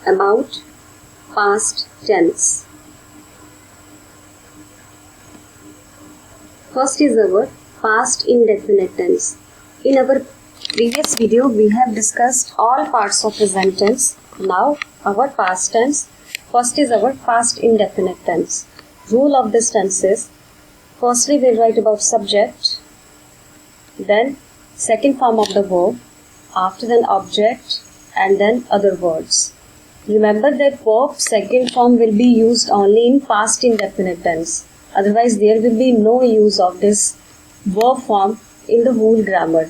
about past tense. First is our past indefinite tense. In our previous video, we have discussed all parts of present tense. Now, our past tense. First is our past indefinite tense. Rule of this tense is, firstly we'll write about subject, then second form of the verb, after then object, and then other words. Remember that verb second form will be used only in past indefinite tense. Otherwise, there will be no use of this verb form in the whole grammar.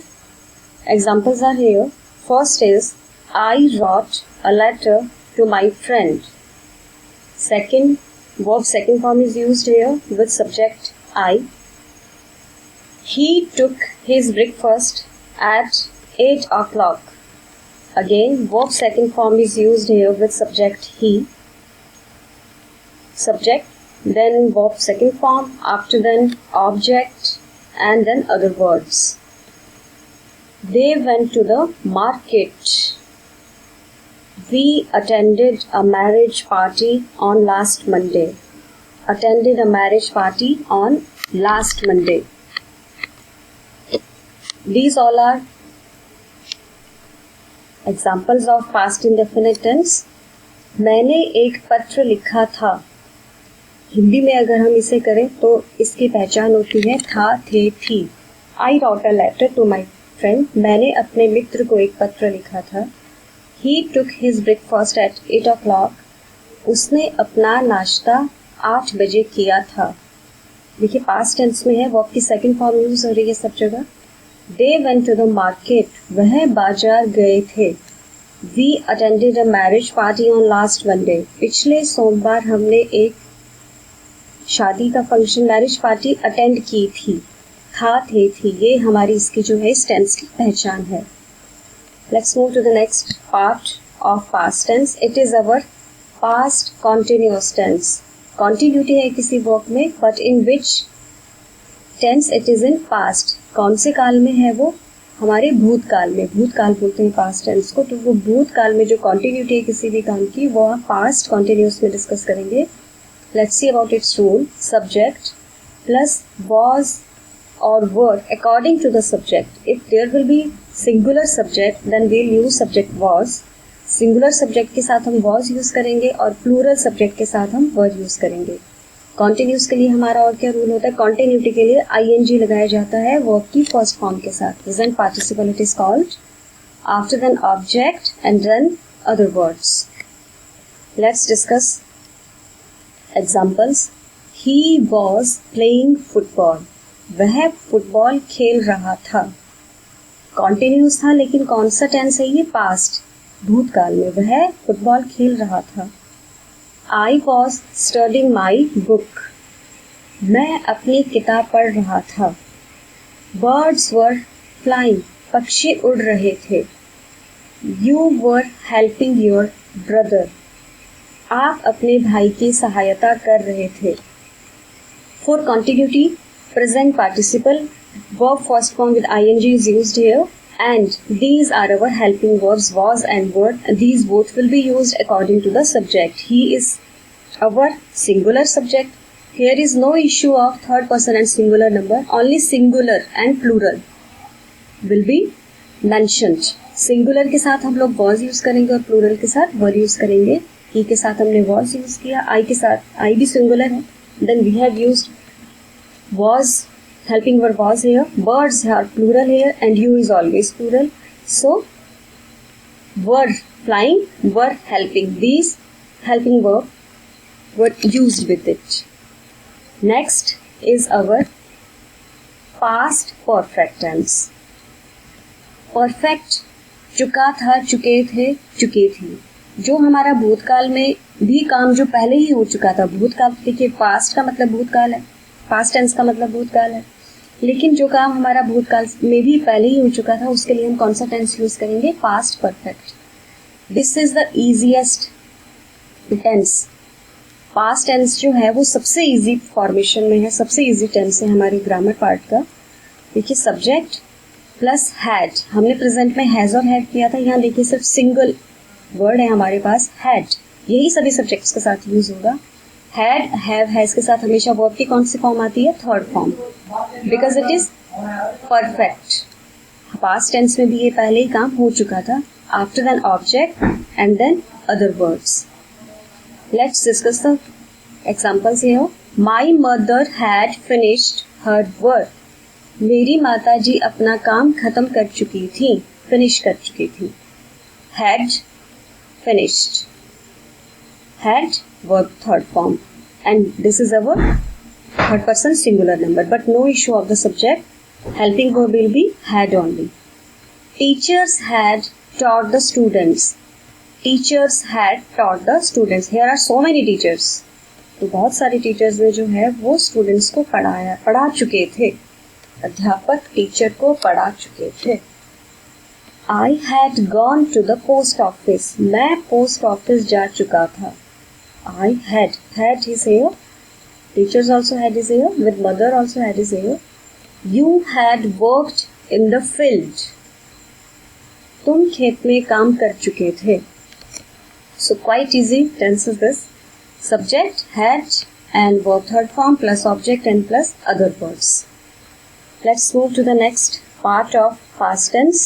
Examples are here. First is, I wrote a letter to my friend. Second, verb second form is used here with subject I. He took his breakfast at 8 o'clock. Again, verb second form is used here with subject he. Subject, then verb second form, after then object, and then other words. They went to the market. We attended a marriage party on last Monday. Attended a marriage party on last Monday. These all are examples of past indefinite tense. मैंने एक पत्र लिखा था. हिंदी में अगर हम इसे करें तो इसकी पहचान होती है था, थे, थी. I wrote a letter to my friend. मैंने अपने मित्र को एक पत्र लिखा था. He took his breakfast at 8 o'clock. उसने अपना नाश्ता 8 बजे किया था. देखिए पास्ट टेंस में है, वर्ब की सेकंड फॉर्म यूज हो रही है सब जगह. They went to the market. वह बाजार गए थे. We attended a marriage party on last Monday. पिछले सोमवार हमने एक शादी का फंक्शन, मैरिज पार्टी अटेंड की थी. था, थे, थी, ये हमारी इसकी जो है इस टेंस की पहचान है. Let's move to the next part of past tense. It is our past continuous tense. Continuity है किसी वर्ब में, but in which tense it is in past. कौन से काल में है वो? हमारे भूतकाल में. भूतकाल बोलते हैं past tense को. तो वो भूतकाल में जो continuity है किसी भी काम की, वो हम past continuous में डिस्कस करेंगे. Let's see about its rule. Subject plus was or were according to the subject. If there will be singular subject, then we'll use subject was. Singular subject के साथ हम was यूज करेंगे और plural subject के साथ हम were use करेंगे. Continuous के लिए हमारा और क्या रूल होता है? Continuity के लिए ing लगाया जाता है verb की first form के साथ. Present participle it is called. After then object and then other words. Let's discuss examples. He was playing football. वह फुटबॉल खेल रहा था. कॉन्टिन्यूस था, लेकिन कौन सा टेंस है ये? पास्ट, भूतकाल में. वह फुटबॉल खेल रहा था. I was studying my book. मैं अपनी किताब पढ़ रहा था. Birds were flying. पक्षी उड़ रहे थे. You were helping your brother. आप अपने भाई की सहायता कर रहे थे. For continuity, present participle, verb first form with ing is used here, and these are our helping verbs was and were. These both will be used according to the subject. He is our singular subject. Here is no issue of third person and singular number. Only singular and plural will be mentioned. Singular के साथ हम लोग was use करेंगे और plural के साथ were use करेंगे. He के साथ हमने was यूज किया. I के साथ I भी singular है. Then we have used was, helping verb was here. Birds are plural here and you is always plural. So were flying, were helping. These helping verb were used with it. Next is our past perfect tense. Perfect चुका था, चुके थे, चुकी थी. जो हमारा भूतकाल में भी काम जो पहले ही हो चुका था. भूतकाल देखिए, पास्ट का मतलब भूतकाल है, पास्ट टेंस का मतलब भूतकाल है, लेकिन जो काम हमारा भूतकाल में भी पहले ही हो चुका था उसके लिए हम कौन सा टेंस यूज करेंगे? Past perfect. This is the easiest tense. Past tense जो है वो सबसे इजी फॉर्मेशन में है, सबसे इजी टेंस है हमारे ग्रामर पार्ट का. देखिए सब्जेक्ट प्लस हैड, हमने प्रेजेंट में हैज और हैड किया था. यहाँ देखिए सिर्फ सिंगल वर्ड है हमारे पास हैड, यही सभी सब्जेक्ट्स के साथ यूज होगा। हैड, हैव, हैज के साथ हमेशा वर्ब की कौन सी फॉर्म आती है? Third form, because it is perfect. Past tense में भी ये पहले ही काम हो चुका था, after an object and then other words. Let's discuss the examples here. My mother had finished her work. मेरी माता जी अपना काम खत्म कर चुकी थी, फिनिश कर चुकी थी। Had, finished. Had, verb third form, and this is our third person singular number, but no issue of the subject. Helping verb will be had only. Teachers had taught the students. Teachers had taught the students. Here are so many teachers. तो बहुत सारे teachers ने जो है वो students को पढ़ा चुके थे। अध्यापक टीचर को पढ़ा चुके थे। I had gone to the post office. मैं पोस्ट ऑफिस जा चुका था। I had is here. Teachers also had is here. With mother also had is here. You had worked in the field. तुम खेत में काम कर चुके थे। So quite easy tense is this. Subject had and verb third form plus object and plus other words. Let's move to the next part of past tense.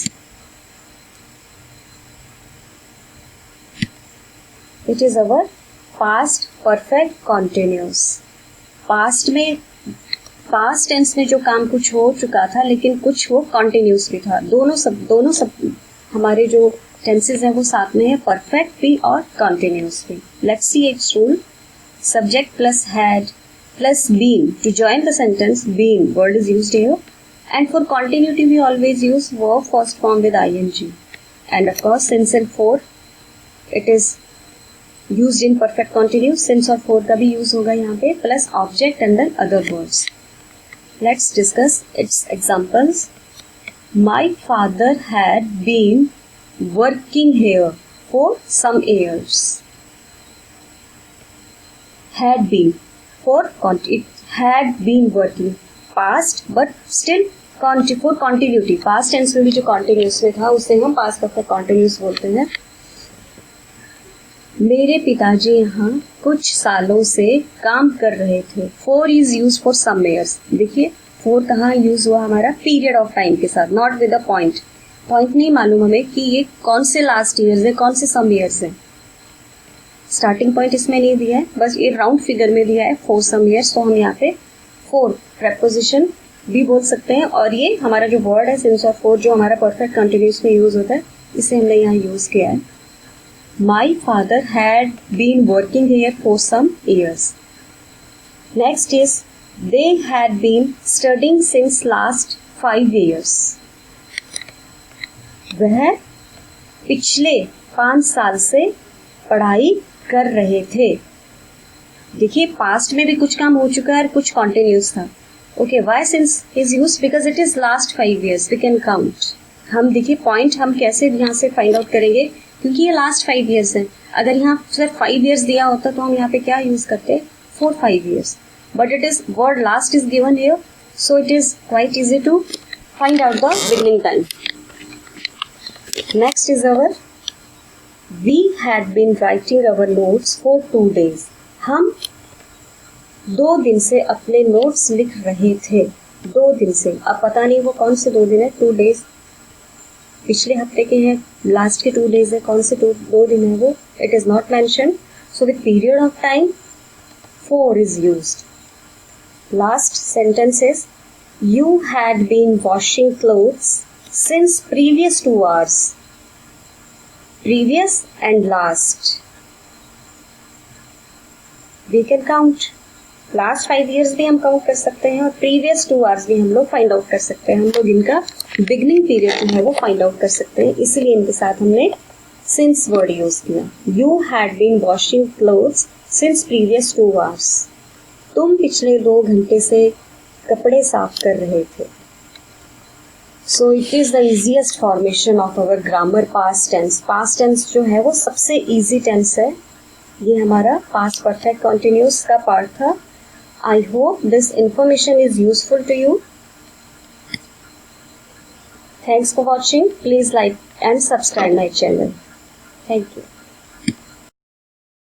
It is our past perfect continuous. Past tense में जो काम कुछ हो चुका था लेकिन कुछ वो कॉन्टिन्यूस भी था। दोनों सब हमारे जो टेंसेस हैं वो साथ में है, परफेक्ट भी और कॉन्टिन्यूस भी। Let's see its rule. Subject plus had plus been to join the sentence. Been word is used here, and for continuity we always use verb first form with ING, and of course since and for it is used in perfect continuous. Since और for का भी use होगा यहाँ पे, plus object and then other words. Let's discuss its examples. My father had been working here for some years. Had been it had been working past but still for continuity. Past tense में भी जो continuous में था उसे हम past perfect continuous बोलते हैं। मेरे पिताजी यहाँ कुछ सालों से काम कर रहे थे। For is use for some years. देखिए फोर कहाँ यूज हुआ हमारा? पीरियड ऑफ टाइम के साथ, not with a point. Point नहीं मालूम हमें कि ये कौन से लास्ट ईयर्स है, कौन से सम ईयर्स है। स्टार्टिंग पॉइंट इसमें नहीं दिया है, बस ये राउंड फिगर में दिया है फोर सम ईयर्स। तो हम यहाँ पे फोर प्रेपोजिशन भी बोल सकते हैं, और ये हमारा जो वर्ड है सिंस और फोर जो हमारा परफेक्ट कंटिन्यूस में यूज होता है, इसे हमने यहाँ यूज किया है। My father had been working here for some years. Next is they had been studying since last 5 years. वह पिछले 5 साल से पढ़ाई कर रहे थे। देखिए पास्ट में भी कुछ काम हो चुका है और कुछ कॉन्टिन्यूस था। Okay, why since is used? Because it is last 5 years. We can count. हम देखिए पॉइंट हम कैसे यहाँ से फाइंड आउट करेंगे, क्योंकि ये लास्ट 5 ईयर्स है। अगर यहाँ सिर्फ 5 ईयर्स दिया होता तो हम यहाँ पे क्या यूज करते? 4-5 years, but it is word last is given here, so it is quite easy to find out the beginning time. Next is our we had been writing our notes for 2 days. हम 2 दिन से अपने notes लिख रहे थे। 2 दिन से, अब पता नहीं वो कौन से 2 दिन है। 2 days पिछले हफ्ते के हैं, लास्ट के 2 days है, कौन से 2 दिन है वो? It is not mention, so with period of time 4 is used. Last sentence is you had been washing clothes since previous 2 hours. Previous and last we can count. Last 5 years भी हम count कर सकते हैं और previous 2 hours भी हम लोग find out कर सकते हैं। हम लोग इनका बिगनिंग पीरियड जो है वो फाइंड आउट कर सकते हैं, इसलिए इनके साथ हमने सिंस वर्ड यूज किया। You had been washing clothes since previous 2 hours. तुम पिछले 2 घंटे से कपड़े साफ कर रहे थे। So it is the easiest formation of our grammar past tense. Past tense जो है वो सबसे इजी टेंस है। ये हमारा पास्ट परफेक्ट कंटिन्यूअस का पार्ट था। I hope this information is useful to you. Thanks for watching. Please like and subscribe my channel. Thank you.